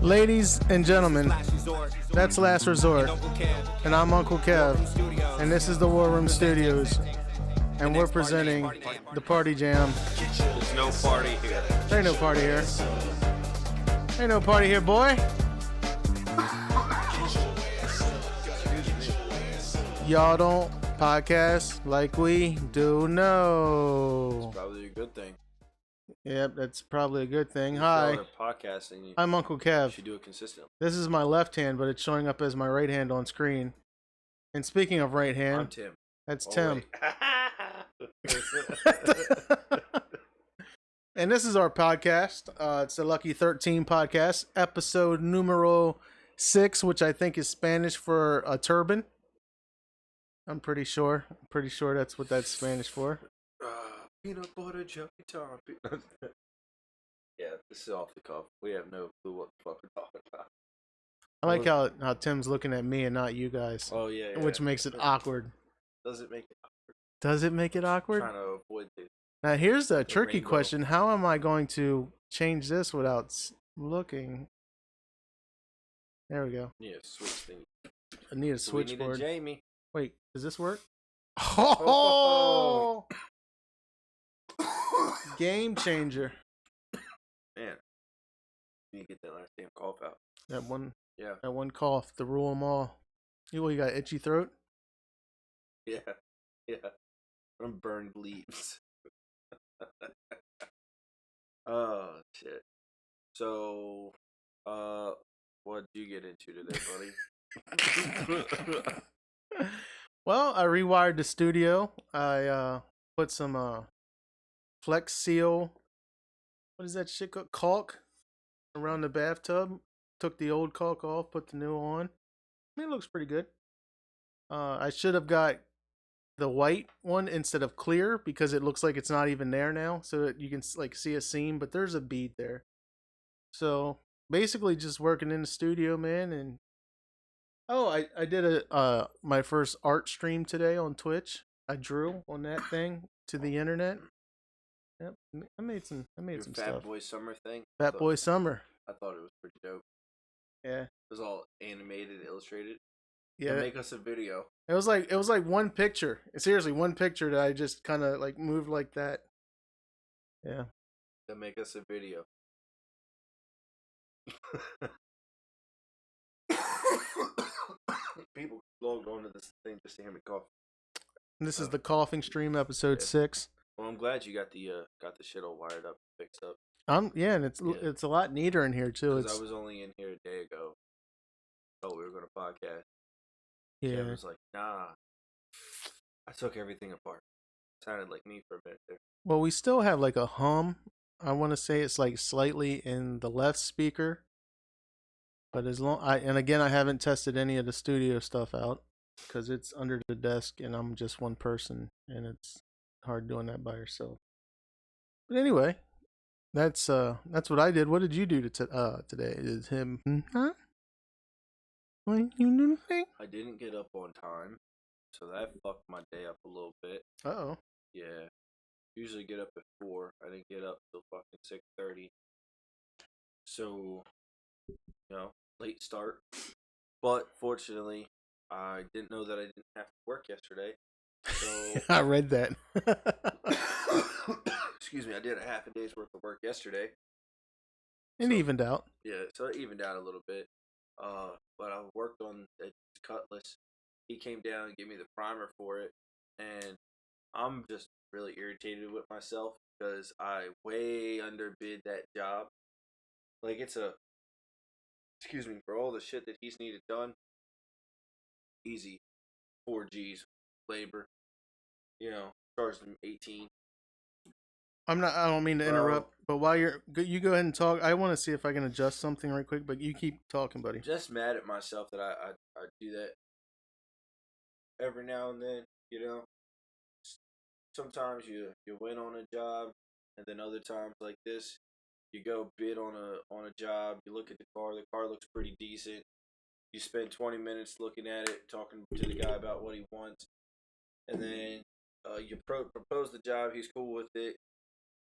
Ladies and gentlemen, that's Last Resort, and I'm Uncle Kev, and this is the War Room Studios, and we're presenting the Party Jam. There's no party here. There ain't no party here. Ain't no party here, boy. Y'all don't podcast like we do know. Probably a good thing. Yep, that's probably a good thing. If Hi, y'all are podcasting. I'm Uncle You Kev. should do it consistently. This is my left hand, but it's showing up as my right hand on screen. And speaking of right I'm hand, Tim. that's Oh, Tim. wait. And this is our podcast. It's the Lucky13 podcast, episode numero 6, which I think is Spanish for a turban. I'm pretty sure. That's what that's Spanish for. Peanut butter jelly time. Yeah, this is off the cuff. We have no clue what the fuck we're talking about. I like how Tim's looking at me and not you guys, Oh yeah. which makes it awkward. Does it make it awkward? Does it make it awkward? I'm trying to avoid this. Now here's the tricky rainbow. question. How am I going to change this without looking? There we go. Yeah, switch thing. I need a So we need a switchboard. Jamie. Wait, does this work? Oh! Game changer. Man, you need to get that last damn cough out. That one Yeah, cough to rule them all. You got itchy throat? yeah. I'm burned leaves. Oh shit. So, what did you get into today, buddy? Well, I rewired the studio. I put some Flex Seal. What is that shit called? Caulk around the bathtub. Took the old caulk off, put the new on. I mean, it looks pretty good. I should have got the white one instead of clear because it looks like it's not even there now, so that you can like see a seam, but there's a bead there. So basically, just working in the studio, man. And I did my first art stream today on Twitch. I drew on that thing to the internet. Yep, I made some Your some Fat stuff. Boy Summer thing. Fat Boy Summer. I thought it was pretty dope. Yeah, It was all animated, illustrated. yeah. Make us a video. It was like one picture. Seriously, one picture that I just kind of like moved like that. Yeah. Then make us a video. People logged onto this thing just to hear me cough. This is the coughing stream, episode Yeah. 6. Well, I'm glad you got the shit all wired up, fixed up. Yeah, and it's a lot neater in here too. Because It's I was only in here a day ago. Oh, we were gonna podcast. yeah. I was like, nah. I took everything apart. Sounded like me for a minute there. Well, we still have like a hum. I want to say it's like slightly in the left speaker. But and again, I haven't tested any of the studio stuff out because it's under the desk and I'm just one person and it's hard doing that by yourself. But anyway, that's what I did. What did you do today? Is him? Huh? What you do today? I didn't get up on time, so that fucked my day up a little bit. Uh-oh. Yeah. Usually get up at 4. I didn't get up till fucking 6:30. So, late start. But fortunately, I didn't know that I didn't have to work yesterday. So I read that. excuse me, I did a half a day's worth of work yesterday. It evened out. Yeah, so it evened out a little bit. But I worked on the Cutlass. He came down and gave me the primer for it, and I'm just really irritated with myself because I way underbid that job. Like for all the shit that he's needed done, easy, 4Gs, labor, charged him 18. I don't mean to interrupt, but while you go ahead and talk, I want to see if I can adjust something right quick, but you keep talking, buddy. Just mad at myself that I do that every now and then, Sometimes you win on a job, and then other times like this, you go bid on a job, you look at the car looks pretty decent. You spend 20 minutes looking at it, talking to the guy about what he wants, and then you propose the job, he's cool with it.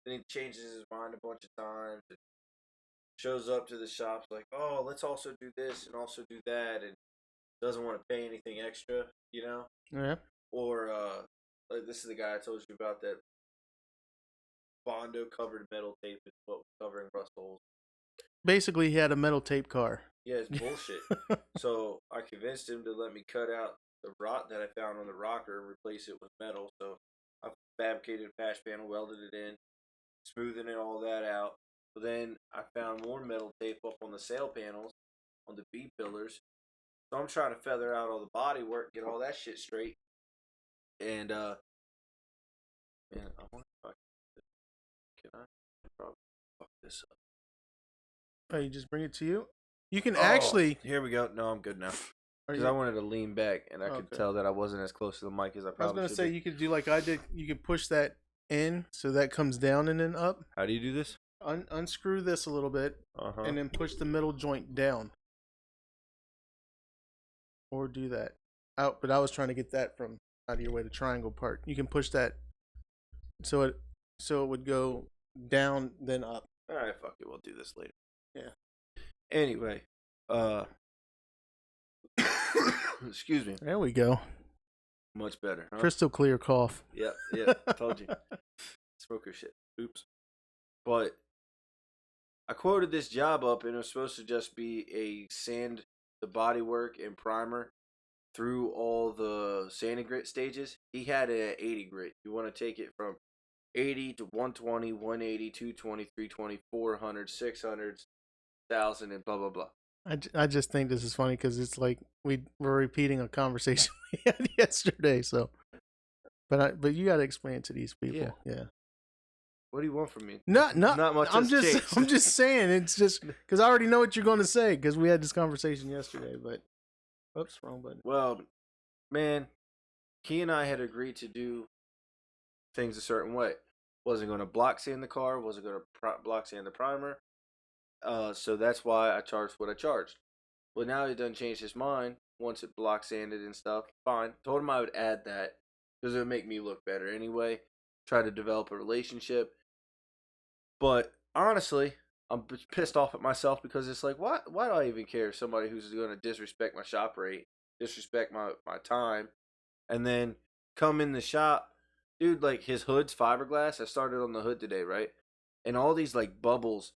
Then he changes his mind a bunch of times. shows up to the shops like, oh, let's also do this and also do that, and doesn't want to pay anything extra, you know? Yeah. Or like this is the guy I told you about that Bondo covered metal tape is what was covering rust holes. Basically, he had a metal tape car. Yeah, it's bullshit. So I convinced him to let me cut out the rot that I found on the rocker and replace it with metal. So I fabricated a patch panel, welded it in, smoothing all that out. But then I found more metal tape up on the sail panels, on the B pillars. So I'm trying to feather out all the body work, get all that shit straight. And man, I wonder if can I probably fuck this up. Oh, you just bring it to you. You can Oh, actually. here we go. No, I'm good now. Are Because you- I wanted to lean back, and I could Okay. tell that I wasn't as close to the mic as I I was probably gonna should say be. you could do like I did. You could push that in so that comes down and then up. How do you do this? Unscrew this a little bit Uh-huh. and then push the middle joint down. Or do that out. But I was trying to get that from out of your way, the triangle part. You can push that so it would go down then up. All right, fuck it. We'll do this later. Yeah. Anyway, excuse me. There we go. Much better. Huh? Crystal clear cough. Yep. Told you. Smoker shit. Oops. But I quoted this job up, and it was supposed to just be a sand the bodywork and primer through all the sanding grit stages. He had it at 80 grit. You want to take it from 80 to 120, 180, 220, 320, 400, 600, 1,000, and blah, blah, blah. I just think this is funny because it's like we're repeating a conversation we had yesterday. So, but you got to explain it to these people. Yeah. What do you want from me? Not much. I'm has changed. I'm just saying. It's just because I already know what you're going to say because we had this conversation yesterday. But, oops, wrong button. Well, man, he and I had agreed to do things a certain way. Wasn't going to block sand the car. Wasn't going to block sand the primer. So that's why I charged what I charged. Well, now he done changed his mind. Once it block sanded and stuff, fine. Told him I would add that because it would make me look better anyway. Try to develop a relationship. But honestly, I'm pissed off at myself because it's like, why do I even care if somebody who's going to disrespect my shop rate, disrespect my time, and then come in the shop, dude, like his hood's fiberglass. I started on the hood today, right? And all these like bubbles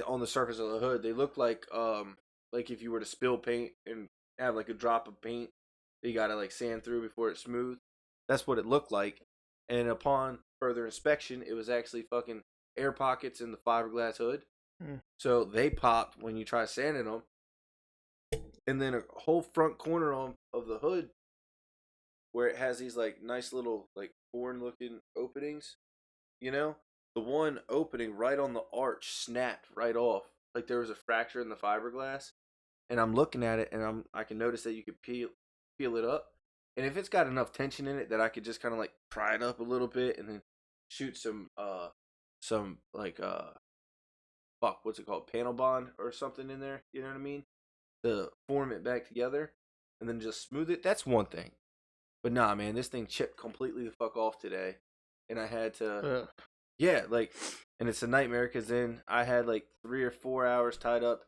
on the surface of the hood, they look like if you were to spill paint and have like a drop of paint that you gotta like sand through before it's smooth. That's what it looked like. And upon further inspection, it was actually fucking air pockets in the fiberglass hood. So they popped when you try sanding them. And then a whole front corner of the hood where it has these like nice little like foreign looking openings, you know? The one opening right on the arch snapped right off. Like there was a fracture in the fiberglass. And I'm looking at it and I can notice that you could peel it up. And if it's got enough tension in it that I could just kind of like pry it up a little bit and then shoot some what's it called? Panel bond or something in there, you know what I mean? To form it back together and then just smooth it. That's one thing. But nah, man, this thing chipped completely the fuck off today. And I had to yeah, like, and it's a nightmare because then I had like 3 or 4 hours tied up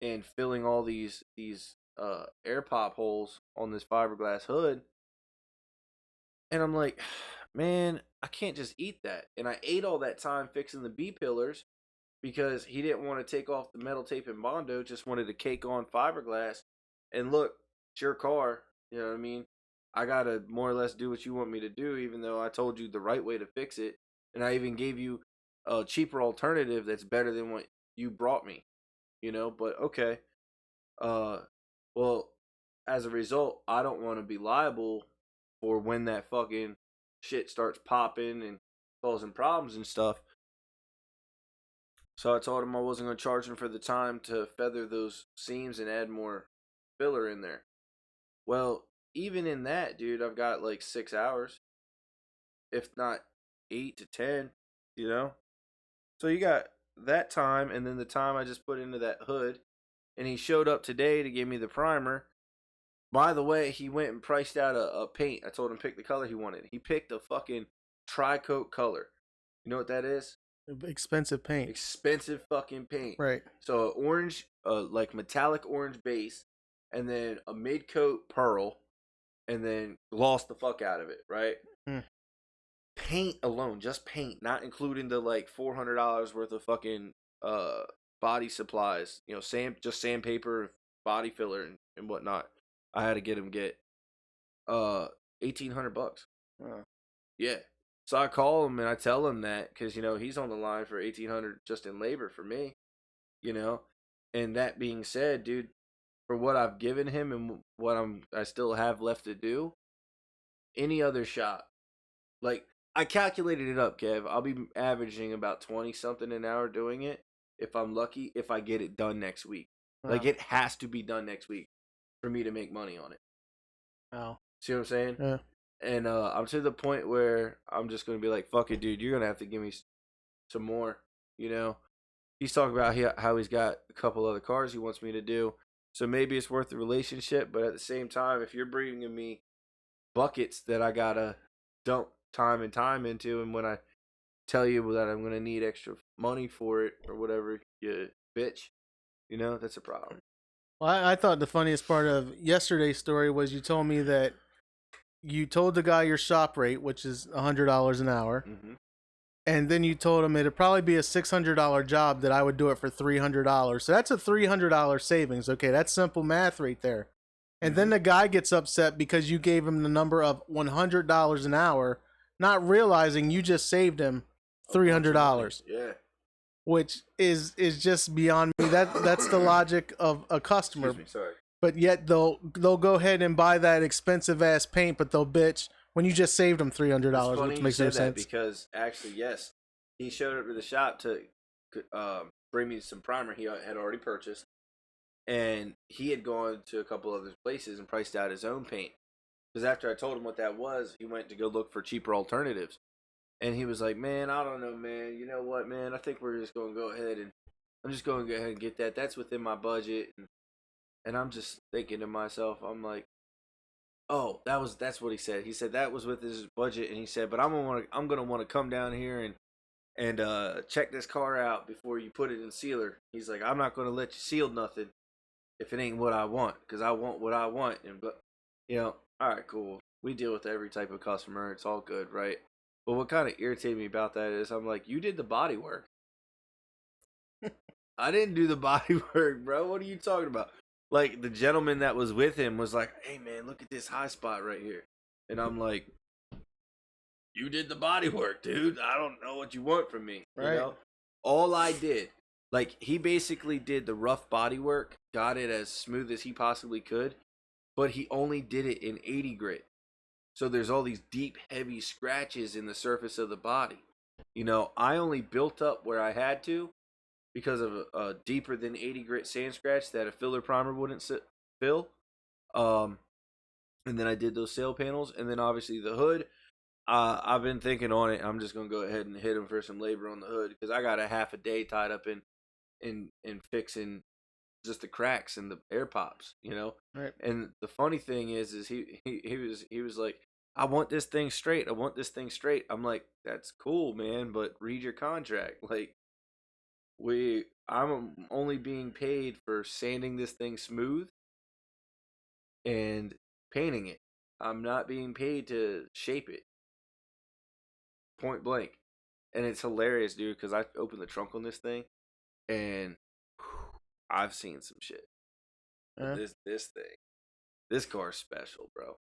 in filling all these air pop holes on this fiberglass hood. And I'm like, man, I can't just eat that. And I ate all that time fixing the B pillars because he didn't want to take off the metal tape and Bondo, just wanted to cake on fiberglass. And look, it's your car, you know what I mean? I got to more or less do what you want me to do, even though I told you the right way to fix it. And I even gave you a cheaper alternative that's better than what you brought me, you know? But okay. Well, as a result, I don't want to be liable for when that fucking shit starts popping and causing problems and stuff. So I told him I wasn't going to charge him for the time to feather those seams and add more filler in there. Well, even in that, dude, I've got like 6 hours, if not 8 to 10, you know? So you got that time and then the time I just put into that hood. And he showed up today to give me the primer. By the way, he went and priced out a paint. I told him pick the color he wanted. He picked a fucking tri-coat color. You know what that is? Expensive paint. Expensive fucking paint. Right. So orange, like metallic orange base, and then a mid coat pearl, and then gloss the fuck out of it, right? Mm. Paint alone, just paint, not including the like $400 worth of fucking body supplies. You know, just sandpaper, body filler, and whatnot. I had to get 1,800 bucks. Yeah. So I call him and I tell him that because you know he's on the line for 1,800 just in labor for me. You know, and that being said, dude, for what I've given him and what I still have left to do, any other shop, like I calculated it up, Kev. I'll be averaging about 20 something an hour doing it if I'm lucky. If I get it done next week, like it has to be done next week for me to make money on it. Oh. See what I'm saying? Yeah. And I'm to the point where I'm just gonna be like, "Fuck it, dude. You're gonna have to give me some more." You know, he's talking about how he's got a couple other cars he wants me to do, so maybe it's worth the relationship. But at the same time, if you're bringing me buckets that I gotta dump time and time into, and when I tell you that I'm gonna need extra money for it or whatever, you bitch, you know that's a problem. Well, I thought the funniest part of yesterday's story was you told me that you told the guy your shop rate, which is $100 an hour, and then you told him it'd probably be a $600 job that I would do it for $300. So that's a $300 savings. Okay, that's simple math right there. And then the guy gets upset because you gave him the number of $100 an hour, not realizing you just saved him $300. Yeah. Which is just beyond me. That's the logic of a customer. Excuse me, sorry. But yet they'll go ahead and buy that expensive ass paint, but they'll bitch when you just saved them $300, which makes no sense. Because actually, yes, he showed up to the shop to bring me some primer he had already purchased, and he had gone to a couple other places and priced out his own paint. Because after I told him what that was, he went to go look for cheaper alternatives, and he was like, "Man, I don't know, man. You know what, man? I think we're just going to go ahead and I'm just going to go ahead and get that. That's within my budget." And I'm just thinking to myself, I'm like, "Oh, that's what he said. He said that was with his budget, and he said, but I'm gonna want to come down here and check this car out before you put it in sealer." He's like, "I'm not gonna let you seal nothing if it ain't what I want, because I want what I want." And but you know, all right, cool. We deal with every type of customer. It's all good, right? But what kind of irritated me about that is I'm like, you did the body work. I didn't do the body work, bro. What are you talking about? Like the gentleman that was with him was like, "Hey man, look at this high spot right here," and I'm like, "You did the body work, dude. I don't know what you want from me." Right. You know, all I did, like he basically did the rough body work, got it as smooth as he possibly could, but he only did it in 80 grit. So there's all these deep, heavy scratches in the surface of the body. You know, I only built up where I had to because of a deeper than 80 grit sand scratch that a filler primer wouldn't fill. And then I did those sail panels, and then obviously the hood. I've been thinking on it. I'm just gonna go ahead and hit him for some labor on the hood because I got a half a day tied up in fixing just the cracks and the air pops, you know. Right. And the funny thing is he was like, "I want this thing straight. I want this thing straight." I'm like, "That's cool, man, but read your contract. Like, I'm only being paid for sanding this thing smooth and painting it. I'm not being paid to shape it." Point blank. And it's hilarious, dude, because I opened the trunk on this thing and I've seen some shit. But this thing, this car's special, bro.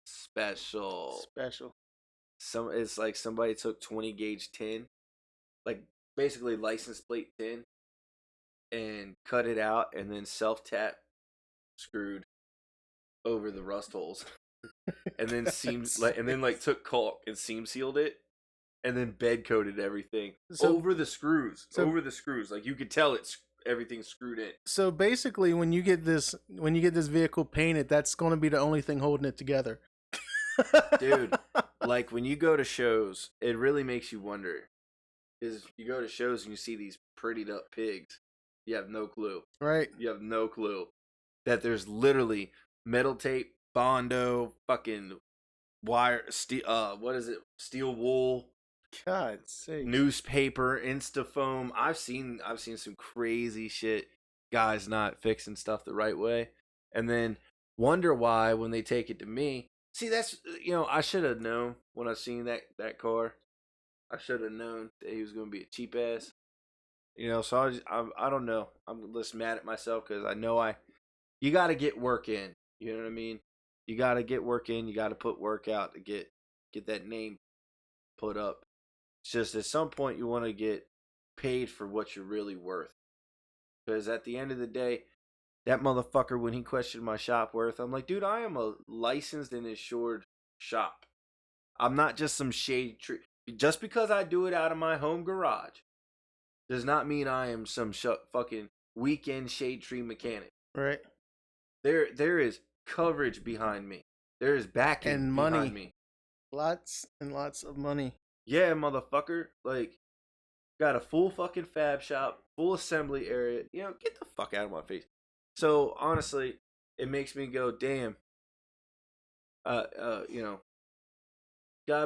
Special. It's like somebody took 20 gauge tin, like basically license plate tin, and cut it out and then self tap screwed over the rust holes. And then took caulk and seam sealed it, and then bed coated everything over the screws. Like you could tell everything's screwed in. So basically, when you get this vehicle painted, that's going to be the only thing holding it together. Dude, like when you go to shows, it really makes you wonder. Because you go to shows and you see these prettied up pigs, you have no clue. Right. You have no clue that there's literally metal tape, Bondo, fucking wire, steel. What is it? Steel wool, God's sake. Newspaper, Instafoam. I've seen some crazy shit. Guys not fixing stuff the right way, and then wonder why when they take it to me. See, that's I should have known when I seen that car. I should have known that he was gonna be a cheap ass. So I don't know. I'm just mad at myself because I know you got to get work in. You know what I mean? You got to get work in. You got to put work out to get that name put up. It's just at some point you want to get paid for what you're really worth. Because at the end of the day, that motherfucker, when he questioned my shop worth, I'm like, dude, I am a licensed and insured shop. I'm not just some shade tree. Just because I do it out of my home garage does not mean I am some fucking weekend shade tree mechanic. Right. There is coverage behind me. There is backing and behind money. me. Lots and lots of money. Yeah, motherfucker. Like, got a full fucking fab shop, full assembly area. Get the fuck out of my face. So honestly, it makes me go, damn. God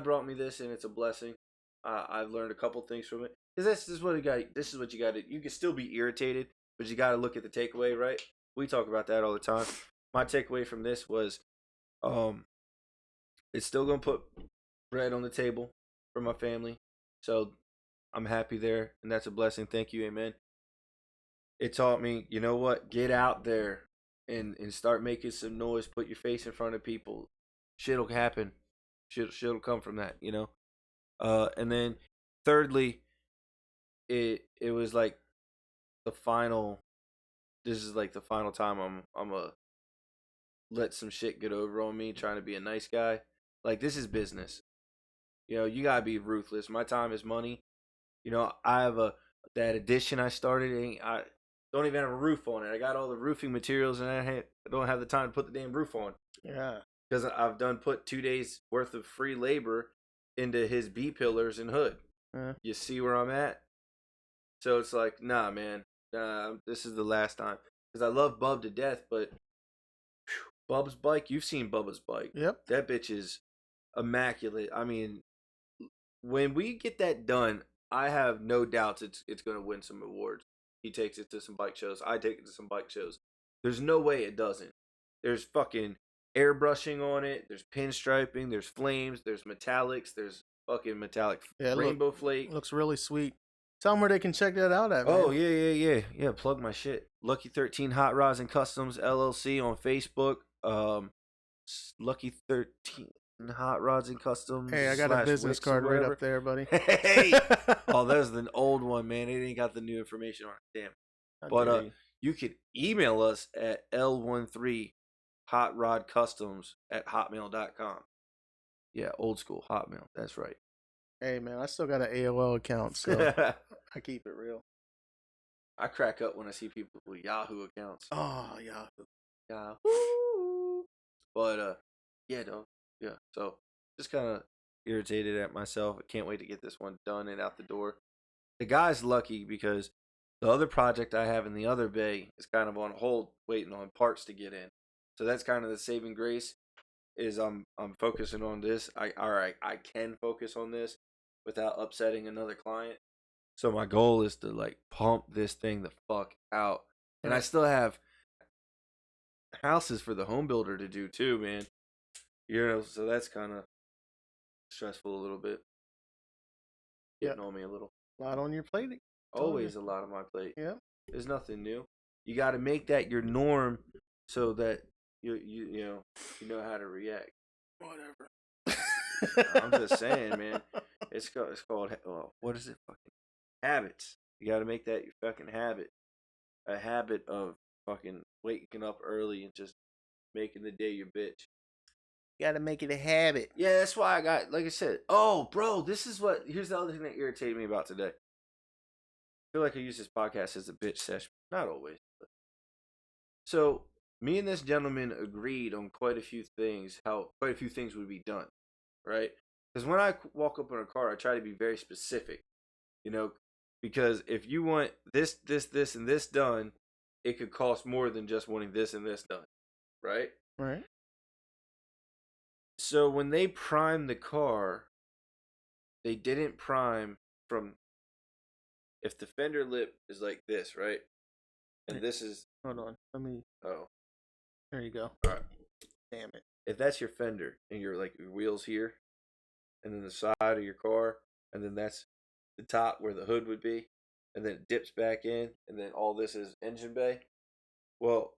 brought me this, and it's a blessing. I've learned a couple things from it. Because this is what you got. This is what you got to. You can still be irritated, but you got to look at the takeaway, right? We talk about that all the time. My takeaway from this was, it's still gonna put bread on the table for my family, so I'm happy there, and that's a blessing. Thank you, amen. It taught me, you know what? Get out there and start making some noise. Put your face in front of people. Shit'll happen. Shit'll come from that, And then, thirdly, it was like the final. This is like the final time I'm a let some shit get over on me trying to be a nice guy. Like, this is business. You gotta be ruthless. My time is money. I have that addition I started. I don't even have a roof on it. I got all the roofing materials, and I don't have the time to put the damn roof on. Yeah. Because I've put 2 days worth of free labor into his B pillars and hood. You see where I'm at? So it's like, nah, man. This is the last time. Because I love Bub to death, but Bub's bike, you've seen Bubba's bike. Yep. That bitch is immaculate. I mean, when we get that done, I have no doubts it's going to win some awards. He takes it to some bike shows. I take it to some bike shows. There's no way it doesn't. There's fucking airbrushing on it. There's pinstriping. There's flames. There's metallics. There's fucking metallic rainbow flake. Looks really sweet. Tell them where they can check that out at, man. Oh, yeah. Plug my shit. Lucky13 Hot Rods and Customs LLC on Facebook. Lucky13 Hot Rods and Customs. Hey, I got a business card right up there, buddy. Hey! Oh, that's the old one, man. It ain't got the new information on it. Damn. But you could email us at L13hotrodscustoms@hotmail.com. Yeah, old school Hotmail. That's right. Hey, man, I still got an AOL account, so I keep it real. I crack up when I see people with Yahoo accounts. Oh, Yahoo. But, yeah, dog. Yeah, so just kind of irritated at myself. I can't wait to get this one done and out the door. The guy's lucky because the other project I have in the other bay is kind of on hold, waiting on parts to get in. So that's kind of the saving grace. Is I'm focusing on this. I can focus on this without upsetting another client. So my goal is to like pump this thing the fuck out, and I still have houses for the home builder to do too, man. So that's kind of stressful a little bit. Getting on me a little. A lot on your plate. Always a lot on my plate. Yeah. There's nothing new. You got to make that your norm so that you know how to react. Whatever. I'm just saying, man. It's called what is it? Fucking habits. You got to make that your fucking habit. A habit of fucking waking up early and just making the day your bitch. You got to make it a habit. Yeah, that's why I got, like I said. Oh, bro, here's the other thing that irritated me about today. I feel like I use this podcast as a bitch session. Not always. But. So, me and this gentleman agreed on quite a few things, how quite a few things would be done, right? Because when I walk up in a car, I try to be very specific, because if you want this, and this done, it could cost more than just wanting this and this done, right? Right. So when they prime the car, they didn't prime from. If the fender lip is like this, right, and this is Hold on. Let me. oh, There you go. all right. Damn it. If that's your fender and your like your wheels here, and then the side of your car, and then that's the top where the hood would be, and then it dips back in, and then all this is engine bay. Well,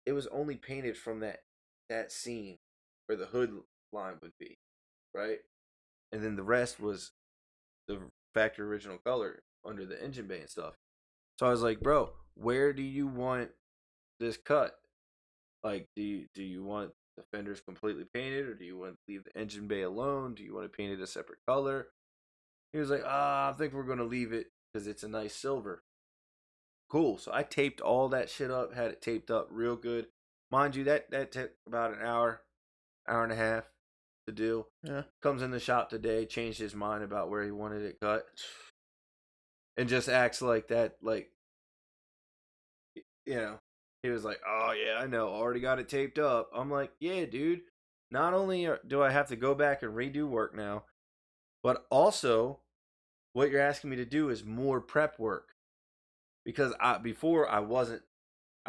it was only painted from that seam where the hood line would be, right? And then the rest was the factory original color under the engine bay and stuff. So I was like, bro, where do you want this cut? Like, do you want the fenders completely painted, or do you want to leave the engine bay alone? Do you want to paint it a separate color? He was like, I think we're gonna leave it because it's a nice silver. Cool. So I taped all that shit up, had it taped up real good. Mind you, that took about an hour and a half to do. Yeah. Comes in the shop today, changed his mind about where he wanted it cut, and just acts like that, like, you know, he was like, oh yeah, I know, already got it taped up. I'm like, yeah, dude. Not only do I have to go back and redo work now, but also what you're asking me to do is more prep work because before I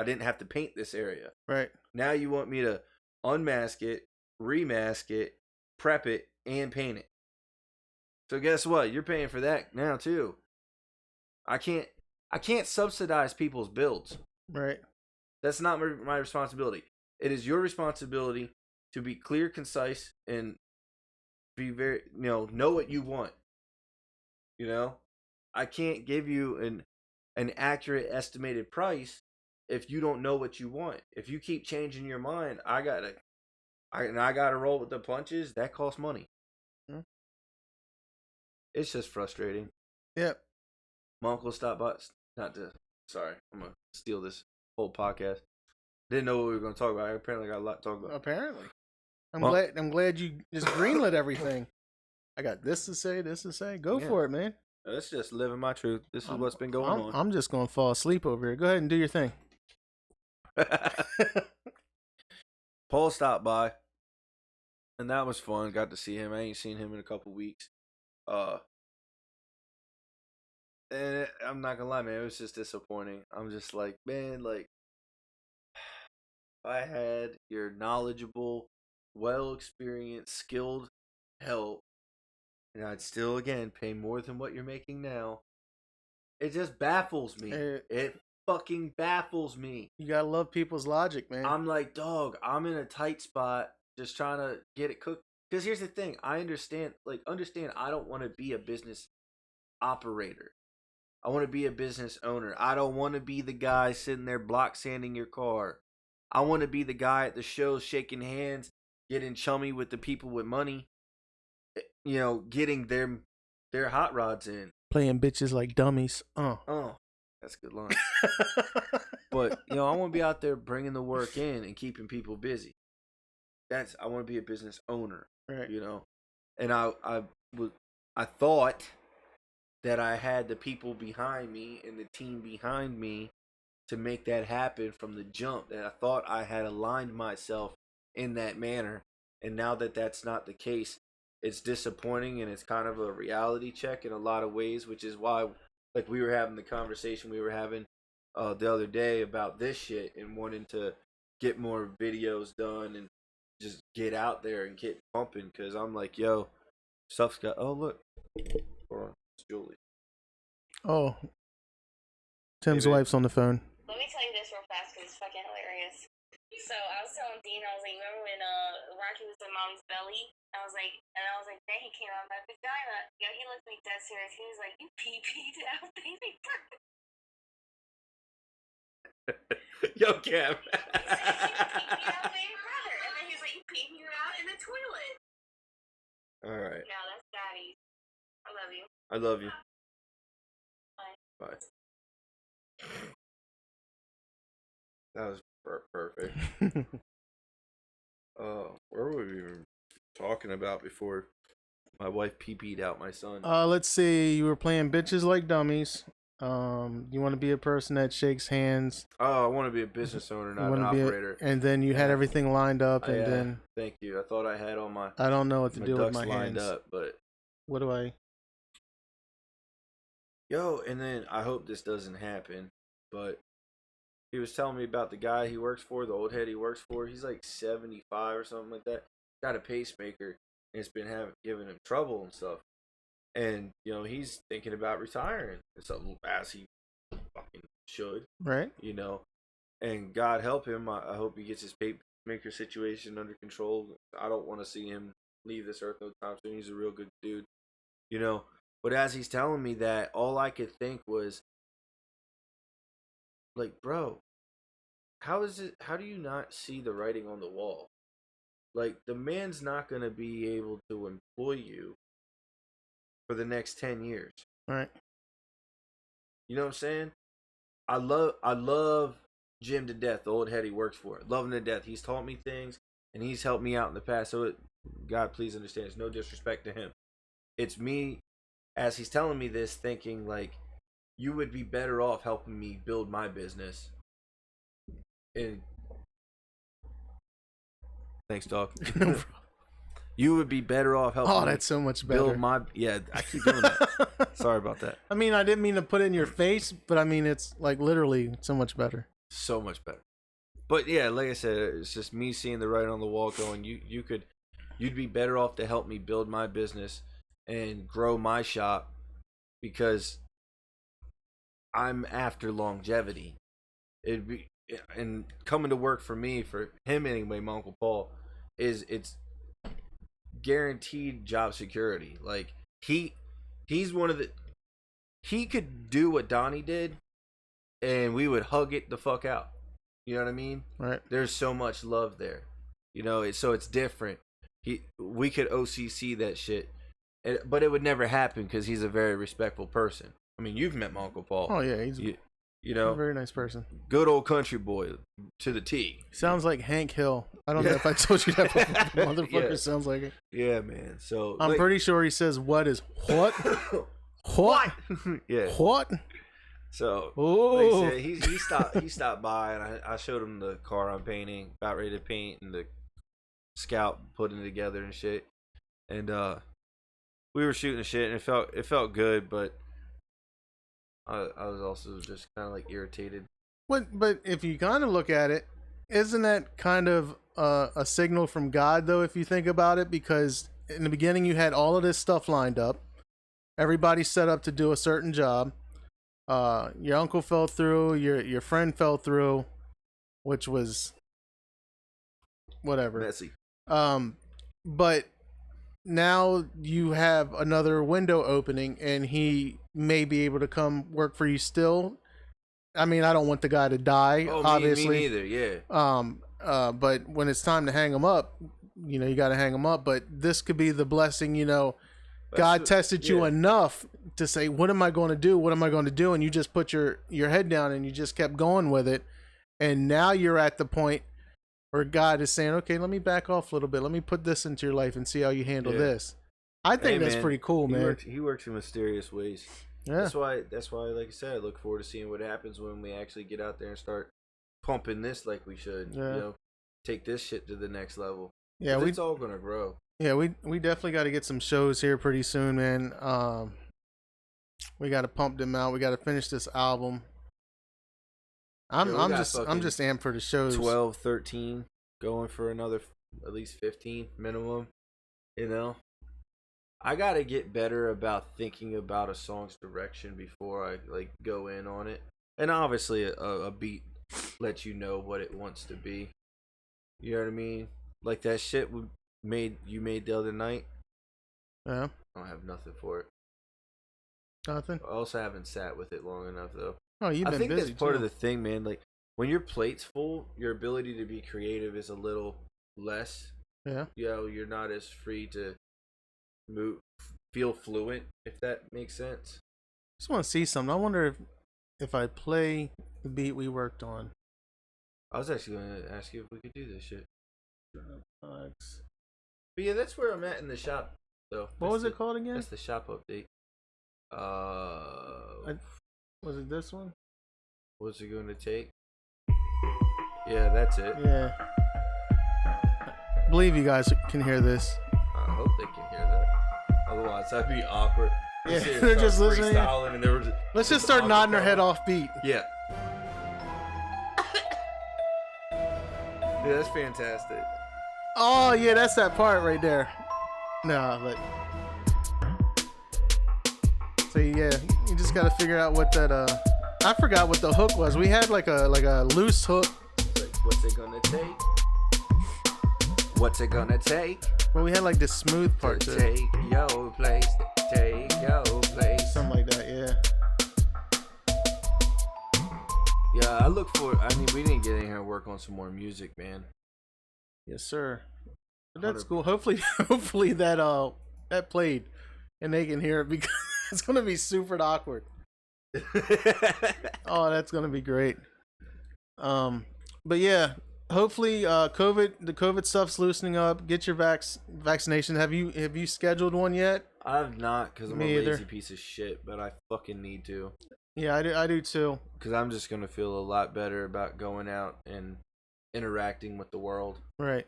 didn't have to paint this area. Right. Now you want me to unmask it, remask it, prep it, and paint it. So guess what? You're paying for that now too. I can't subsidize people's builds. Right. That's not my responsibility. It is your responsibility to be clear, concise, and be very, know what you want. You know, I can't give you an accurate estimated price if you don't know what you want. If you keep changing your mind, I gotta roll with the punches. That costs money. Hmm. It's just frustrating. Yep. My uncle stopped by. Sorry, I'm gonna steal this whole podcast. Didn't know what we were gonna talk about. I apparently got a lot to talk about. Apparently. I'm glad you just greenlit everything. I got this to say. Go for it, man. It's just living my truth. This is what's been going on. I'm just gonna fall asleep over here. Go ahead and do your thing. Paul stopped by, and that was fun. Got to see him. I ain't seen him in a couple weeks. And I'm not gonna lie, man, it was just disappointing. I'm just like, man, like, I had your knowledgeable, well-experienced, skilled help, and I'd still, again, pay more than what you're making now. It just baffles me. It fucking baffles me. You gotta love people's logic, man. I'm like, dog, I'm in a tight spot just trying to get it cooked. Because here's the thing. I understand, I don't want to be a business operator. I want to be a business owner. I don't want to be the guy sitting there block sanding your car. I want to be the guy at the show shaking hands, getting chummy with the people with money, getting their hot rods in. Playing bitches like dummies. Oh, that's a good line. But, I want to be out there bringing the work in and keeping people busy. I want to be a business owner, right. And I thought that I had the people behind me and the team behind me to make that happen from the jump. That I thought I had aligned myself in that manner. And now that that's not the case, it's disappointing, and it's kind of a reality check in a lot of ways, which is why, like, we were having the conversation we were having the other day about this shit and wanting to get more videos done and just get out there and get pumping. Because I'm like, yo, stuff's got... Oh, look. Hold on. It's Julie. Oh. Tim's wife's on the phone. Let me tell you this real fast because it's fucking hilarious. So I was telling Dean, I was like, remember when Rocky was in mom's belly? I was like, then he came out of my vagina. Yo, he looked at me dead serious. He was like, you pee-peed out baby brother. Yo, Cam. He said, you pee-peed out baby brother. And then he's like, you pee-peed out in the toilet. All right. No, that's daddy. I love you. I love you. Bye. Bye. That was perfect. Where were we even talking about before my wife pee-peed out my son? Let's see. You were playing bitches like dummies. You want to be a person that shakes hands. Oh, I want to be a business owner, You not want an to be, operator. and then you had Yeah. everything lined up, and then Thank you. I thought I had all my I don't know what to do with ducks my lined hands. up, but What do I? and then I hope this doesn't happen, but he was telling me about the guy he works for, the old head he works for. He's like 75 or something like that. Got a pacemaker, and it's been giving him trouble and stuff. And he's thinking about retiring, as he fucking should, Right. And God help him. I hope he gets his pacemaker situation under control. I don't want to see him leave this earth no time soon. He's a real good dude, But as he's telling me that, all I could think was, like, bro, how do you not see the writing on the wall? Like, the man's not going to be able to employ you for the next 10 years. Right. You know what I'm saying? I love Jim to death, the old head he works for. Love him to death. He's taught me things, and he's helped me out in the past. So, God, please understand, it's no disrespect to him. It's me, as he's telling me this, thinking, like, you would be better off helping me build my business. And thanks, dog. You would be better off helping me that's so much better. build my... Yeah, I keep doing that. Sorry about that. I mean, I didn't mean to put it in your face, but I mean, it's like literally so much better. So much better. But yeah, like I said, it's just me seeing the writing on the wall going, you'd be better off to help me build my business and grow my shop, because I'm after longevity. And coming to work for me, for him anyway, my Uncle Paul, it's guaranteed job security. Like, he's one of the... He could do what Donnie did, and we would hug it the fuck out. You know what I mean? Right. There's so much love there. So it's different. We could OCC that shit, but it would never happen because he's a very respectful person. I mean, you've met my Uncle Paul. Oh yeah, he's a very nice person. Good old country boy to the T. Sounds like Hank Hill. I don't know if I told you that before. Motherfucker Yeah. sounds like it. Yeah, man. So I'm pretty sure he says what is what? What? Yeah. What? So Oh. like I said, he stopped by, and I showed him the car I'm painting, about ready to paint, and the Scout putting it together and shit. And we were shooting shit, and it felt good, but I was also just kind of like irritated. But if you kind of look at it, isn't that kind of a signal from God, though, if you think about it? Because in the beginning, you had all of this stuff lined up. Everybody set up to do a certain job. Your uncle fell through. Your friend fell through, which was whatever. Messy. But now you have another window opening, and he may be able to come work for you still. I mean, I don't want the guy to die, obviously. Me neither, yeah. But when it's time to hang him up, you got to hang him up. But this could be the blessing, God tested you enough to say, what am I going to do? What am I going to do? And you just put your head down and you just kept going with it. And now you're at the point where God is saying, okay, let me back off a little bit. Let me put this into your life and see how you handle this. I think that's pretty cool, man. He works in mysterious ways. Yeah. That's why, like I said, I look forward to seeing what happens when we actually get out there and start pumping this like we should. Yeah. Take this shit to the next level. Yeah, it's all gonna grow. Yeah, we definitely got to get some shows here pretty soon, man. We got to pump them out. We got to finish this album. I'm just amped for the shows. 12, 13, going for another at least 15 minimum. I gotta get better about thinking about a song's direction before I go in on it. And obviously, a beat lets you know what it wants to be. You know what I mean? Like that shit you made the other night. Yeah. I don't have nothing for it. Nothing. I also haven't sat with it long enough though. Oh, you've been busy. I think that's part of the thing, man. Like when your plate's full, your ability to be creative is a little less. Yeah. You're not as free to feel fluent, if that makes sense. Just want to see something. I wonder if I play the beat we worked on. I was actually going to ask you if we could do this shit. But yeah, that's where I'm at in the shop, though. What was it called again? That's the shop update. Was it this one? What's it going to take? Yeah, that's it. Yeah. I believe you guys can hear this. I hope they can hear that. Otherwise, that'd be awkward. Yeah, they're just listening. And they were just, Let's just start nodding our head off beat. Yeah. Yeah, that's fantastic. Oh yeah, that's that part right there. Nah, but so yeah, you just gotta figure out what that I forgot what the hook was. We had like a loose hook. Like, what's it gonna take? What's it gonna take? Well, we had like this smooth part to to take your place. Take your place. something like that. Yeah. Yeah, I look for. I mean, we didn't get in here and work on some more music, man. Yes, sir. But that's cool. Hopefully that that played, and they can hear it because it's gonna be super awkward. Oh, that's gonna be great. But yeah, hopefully, the COVID stuff's loosening up. Get your vaccination. Have you scheduled one yet? I've not, because I'm Me a either. lazy piece of shit, but I fucking need to. Yeah, I do too. Because I'm just gonna feel a lot better about going out and interacting with the world. Right.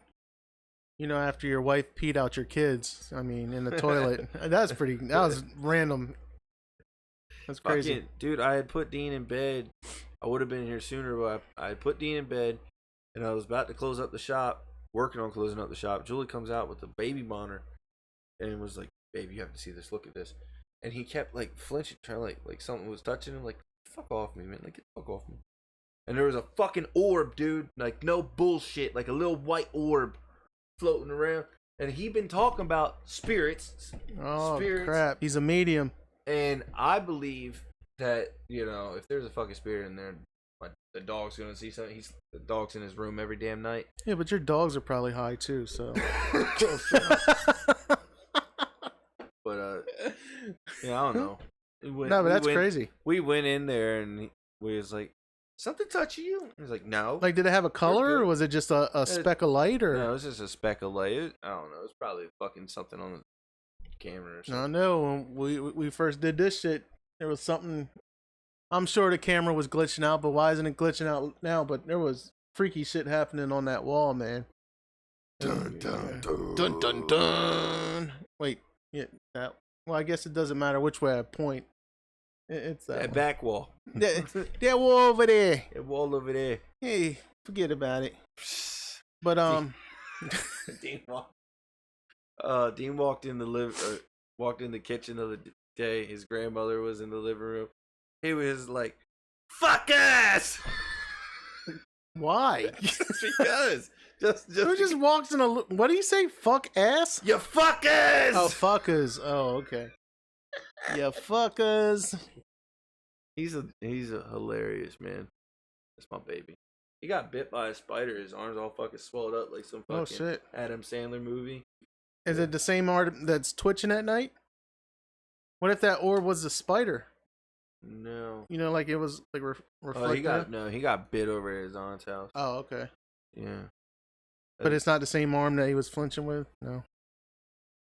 You know, after your wife peed out your kids, I mean, in the toilet. That was random. That's crazy. Fucking, dude, I had put Dean in bed. I would have been here sooner, but I put Dean in bed, and I was about to close up the shop, working on closing up the shop. Julie comes out with the baby monitor, and was like, "Baby, you have to see this. Look at this." And he kept like flinching, trying like something was touching him. Like, fuck off me, man. Like, get the fuck off me. And there was a fucking orb, dude. Like, no bullshit. Like a little white orb floating around. And he'd been talking about spirits. Oh, spirits. crap. He's a medium. And I believe that, you know, if there's a fucking spirit in there, the dog's gonna see something. The dog's in his room every damn night. Yeah, but your dogs are probably high too, so. But yeah, I don't know. No, but that's crazy. We went in there and we was like, "Something touching you?" He was like, "No." Like, did it have a color, or was it just a speck of light, or? No, it was just a speck of light. I don't know. It was probably fucking something on the camera or something. No, when we first did this shit, there was something. I'm sure the camera was glitching out, but why isn't it glitching out now? But there was freaky shit happening on that wall, man. Dun, dun, dun. Dun dun dun. Wait, yeah, that. Well, I guess it doesn't matter which way I point. It's that back wall. That wall over there. That wall over there. Hey, forget about it. But Dean walked in walked in the kitchen the other day. His grandmother was in the living room. He was like, "Fuck ass." Why? Because who just walks in a? What do you say? Fuck ass? You fuckers. Oh, fuckers. Oh, okay. You fuckers. He's a hilarious man. That's my baby. He got bit by a spider. His arms all fucking swelled up like some fucking shit. Adam Sandler movie. Is it the same art that's twitching at night? What if that orb was a spider? No. You know, like it was like reflecting. He got bit over at his aunt's house. Oh, okay. Yeah. But it's not the same arm that he was flinching with. No.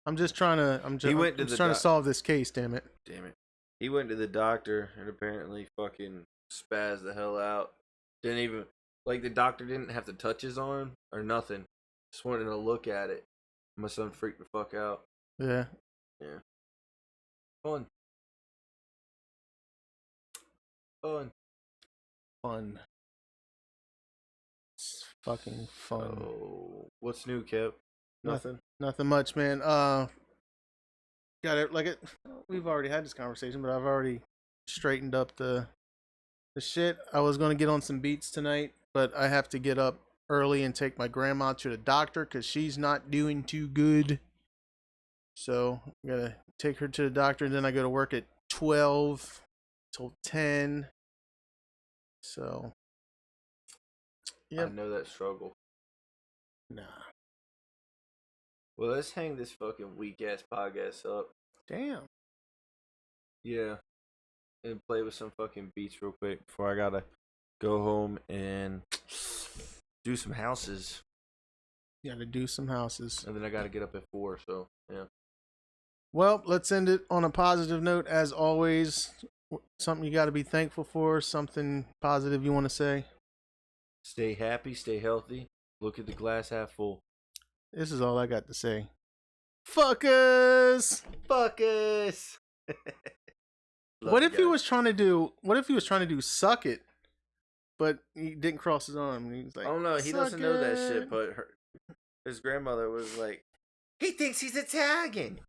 I'm just trying to. I'm just trying to solve this case. Damn it. Damn it. He went to the doctor and apparently fucking spazzed the hell out. Didn't even the doctor didn't have to touch his arm or nothing. Just wanted to look at it. My son freaked the fuck out. Yeah. Yeah. Fun. It's fucking fun. Oh, what's new, Kev? Nothing much, man. Got it. We've already had this conversation, but I've already straightened up the shit. I was gonna get on some beats tonight, but I have to get up early and take my grandma to the doctor because she's not doing too good. So I gotta take her to the doctor, and then I go to work at 12 till 10. So, I know that struggle. Nah. Well, let's hang this fucking weak ass podcast up. Damn. Yeah. And play with some fucking beats real quick before I gotta go home and do some houses. You gotta do some houses. And then I gotta get up at 4, so yeah. Well, let's end it on a positive note as always. something you got to be thankful for? Something positive you want to say? Stay happy, stay healthy. Look at the glass half full. This is all I got to say. Fuckers! Fuck us. What if he was trying to do? What if he was trying to do suck it, but he didn't cross his arm? And he was like, I don't know. He "Suck doesn't know that shit. it." But his grandmother was like, he thinks he's Italian.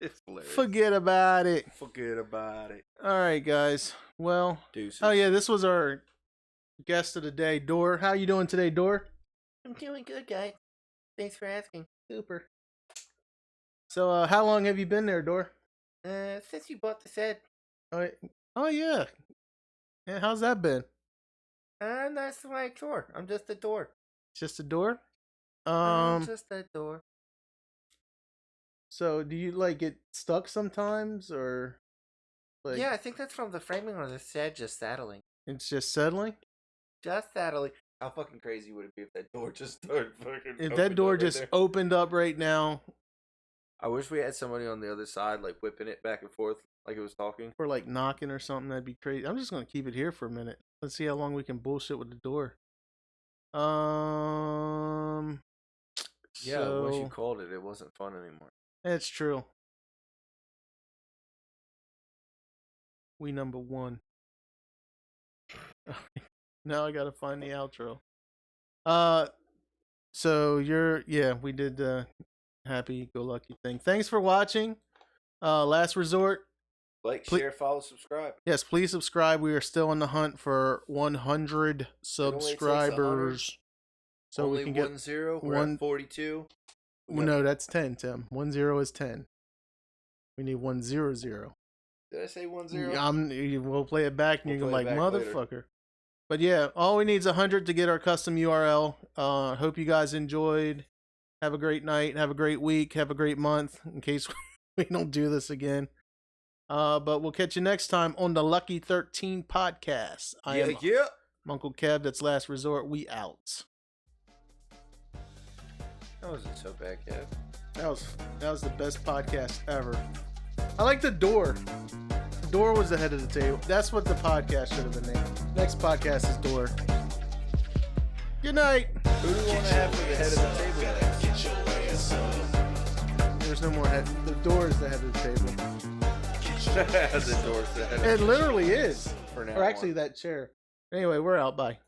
It's hilarious. Forget about it. Forget about it. All right, guys. Well, Deuces. oh yeah, this was our guest of the day, Dor. How you doing today, Dor? I'm doing good, guys. Thanks for asking. Super. So, how long have you been there, Dor? Since you bought the set. Oh yeah. Yeah, how's that been? That's my door. I'm just a door. Just a door? I'm just a door. So do you like get stuck sometimes, or like Yeah, I think that's from the framing or the set just saddling. it's just settling? Just saddling. How fucking crazy would it be if that door just started fucking If that door just opened up right now I wish we had somebody on the other side, like whipping it back and forth, like it was talking. or like knocking or something, that'd be crazy. I'm just gonna keep it here for a minute. Let's see how long we can bullshit with the door. Yeah, once you So called it, it wasn't fun anymore. that's true. We number one. Now I gotta find the outro. So we did the happy go lucky thing. Thanks for watching. Last resort. Like, share, follow, subscribe. Yes, please subscribe. We are still on the hunt for 100 subscribers. So Only we can get 10. We're at 42. No, that's 10, Tim. 10 is 10. We need 100. Did I say 10? We'll play it back, and We'll you're gonna be play like, it back motherfucker. later. But yeah, all we need is 100 to get our custom URL. Hope you guys enjoyed. Have a great night. Have a great week. Have a great month. In case we don't do this again. But we'll catch you next time on the Lucky13 podcast. I am Uncle Kev. That's Last Resort. We out. That wasn't so bad, Kev. That was the best podcast ever. I like the door. The door was the head of the table. That's what the podcast should have been named. Next podcast is Door. Good night. Who do you want to have for the head of the table next? There's no more head. The door is the head of the table. The door's the head of the It table. literally is. For now Or actually, on. that chair. Anyway, we're out. Bye.